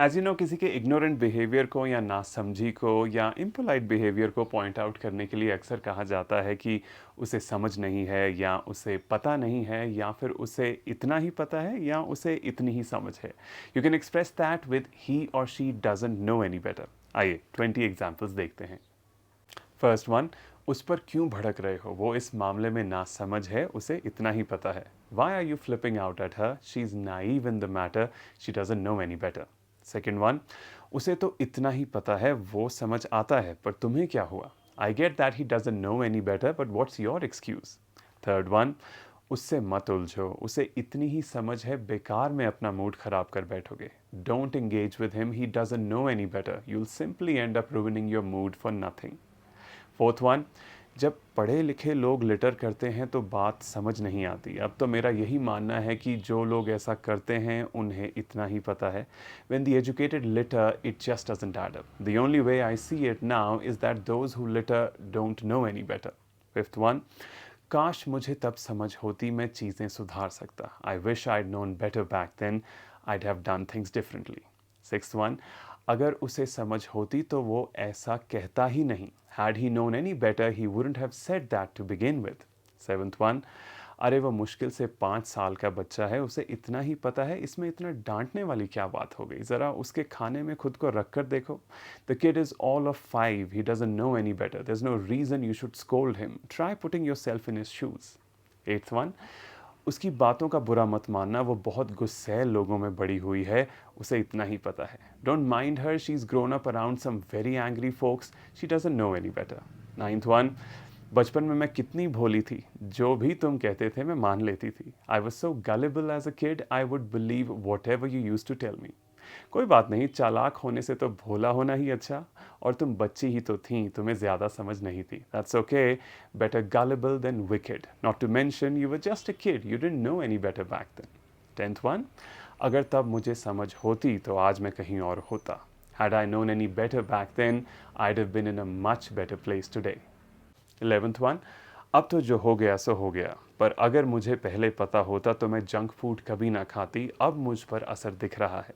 As you know, किसी के ignorant behaviour को या नासमझी को या इम्पोलाइट बिहेवियर को पॉइंट आउट करने के लिए अक्सर कहा जाता है कि उसे समझ नहीं है या उसे पता नहीं है या फिर उसे इतना ही पता है या उसे इतनी ही समझ है. You can express that with he और she doesn't know any better. आइए 20 एग्जाम्पल्स देखते हैं. फर्स्ट वन, उस पर क्यों भड़क रहे हो, वो इस मामले में नासमझ है, उसे इतना ही पता है. Why are you flipping out at her, she is naive in the matter, she doesn't know any better. Second one, उसे तो इतना ही पता है, वो समझ आता है, पर तुम्हें क्या हुआ. I get that he doesn't know any better, but what's your excuse. Third one, उससे मत उलझो, उसे इतनी ही समझ है, बेकार में अपना मूड खराब कर बैठोगे. Don't engage with him, he doesn't know any better, you will simply and up ruining your mood for nothing. Fourth one, जब पढ़े लिखे लोग लिटर करते हैं तो बात समझ नहीं आती. अब तो मेरा यही मानना है कि जो लोग ऐसा करते हैं उन्हें इतना ही पता है. When the educated litter, it just doesn't add up. The only way I see it now is that those who litter don't know any better. Fifth one, काश मुझे तब समझ होती, मैं चीज़ें सुधार सकता. I wish I'd known better back then. I'd have done things differently. Sixth one, अगर उसे समझ होती तो वो ऐसा कहता ही नहीं. Had he known any better, he wouldn't have said that to begin with. Seventh one, अरे वो मुश्किल से 5 साल का बच्चा है, उसे इतना ही पता है, इसमें इतना डांटने वाली क्या बात हो गई, ज़रा उसके खाने में खुद को रख कर देखो. The kid is all of 5, he doesn't know any better, there's no reason you should scold him. Try putting yourself in his shoes. Eighth one, उसकी बातों का बुरा मत मानना, वो बहुत गुस्सैल लोगों में बड़ी हुई है, उसे इतना ही पता है. Don't mind her, she is grown up around some very angry folks, she doesn't know any better. Ninth one, बचपन में मैं कितनी भोली थी, जो भी तुम कहते थे मैं मान लेती थी. I was so gullible as a kid, I would believe whatever you use to tell me. कोई बात नहीं, चालाक होने से तो भोला होना ही अच्छा, और तुम बच्ची ही तो थी, तुम्हें ज़्यादा समझ नहीं थी. That's okay, better gullible than wicked. Not to mention you were just a kid, you didn't know any better back then. Tenth one, अगर तब मुझे समझ होती तो आज मैं कहीं और होता. Had I known any better back then, I'd have been in a much better place today. 11th one, अब तो जो हो गया सो हो गया, पर अगर मुझे पहले पता होता तो मैं जंक फूड कभी ना खाती, अब मुझ पर असर दिख रहा है.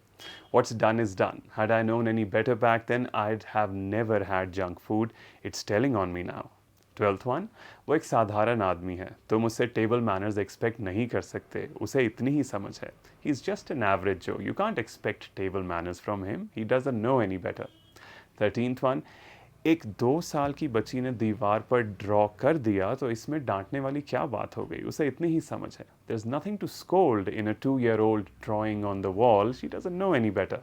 What's done is done. Had I known any better back then, I'd have never had junk food. It's telling on me now. 12th one, वो एक साधारण आदमी है, तुम उससे टेबल मैनर्स एक्सपेक्ट नहीं कर सकते, उसे इतनी ही समझ है. He is just an average Joe, you can't expect table manners from him, he doesn't know any better. 13th one, एक 2 साल की बच्ची ने दीवार पर ड्रॉ कर दिया तो इसमें डांटने वाली क्या बात हो गई, उसे इतनी ही समझ है. There is nothing to scold in a 2 year old drawing on the wall, she doesn't know any better.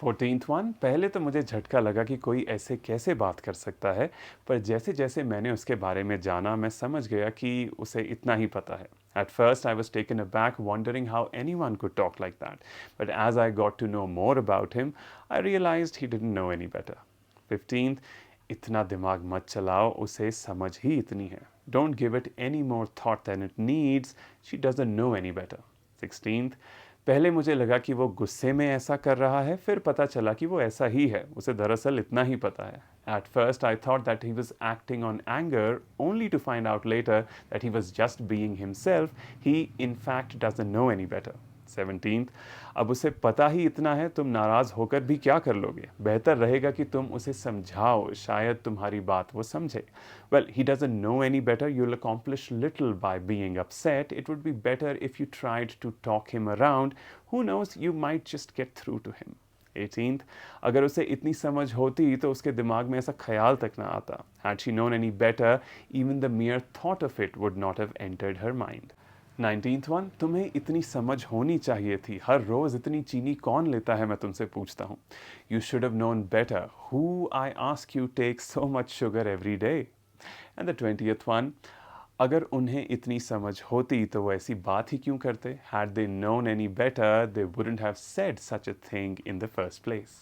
14th one, पहले तो मुझे झटका लगा कि कोई ऐसे कैसे बात कर सकता है, पर जैसे जैसे मैंने उसके बारे में जाना, मैं समझ गया कि उसे इतना ही पता है. At first, I was taken aback, wondering how anyone could talk like that. But as I got to know more about him, I realized he didn't know any better. 15th, इतना दिमाग मत चलाओ, उसे समझ ही इतनी है. Don't give it any more thought than it needs. She doesn't know any better. 16th, पहले मुझे लगा कि वो गुस्से में ऐसा कर रहा है, फिर पता चला कि वो ऐसा ही है, उसे दरअसल इतना ही पता है. At first, I thought that he was acting on anger, only to find out later that he was just being himself. He, in fact, doesn't know any better. 17th, अब उसे पता ही इतना है, तुम नाराज़ होकर भी क्या कर लोगे, बेहतर रहेगा कि तुम उसे समझाओ, शायद तुम्हारी बात वो समझे. Well, he doesn't know any better, you'll accomplish little by being upset. It would be better if you tried to talk him around. Who knows, you might just get through to him. 18th, अगर उसे इतनी समझ होती तो उसके दिमाग में ऐसा ख्याल तक ना आता. Had she known any better, even the mere thought of it would not have entered her mind. 19th one, तुम्हें इतनी समझ होनी चाहिए थी, हर रोज़ इतनी चीनी कौन लेता है, मैं तुमसे पूछता हूँ. You should have known better, who I ask you take so much sugar every day. And the 20th one, अगर उन्हें इतनी समझ होती तो वो ऐसी बात ही क्यों करते. Had they known any better, they wouldn't have said such a thing in the first place.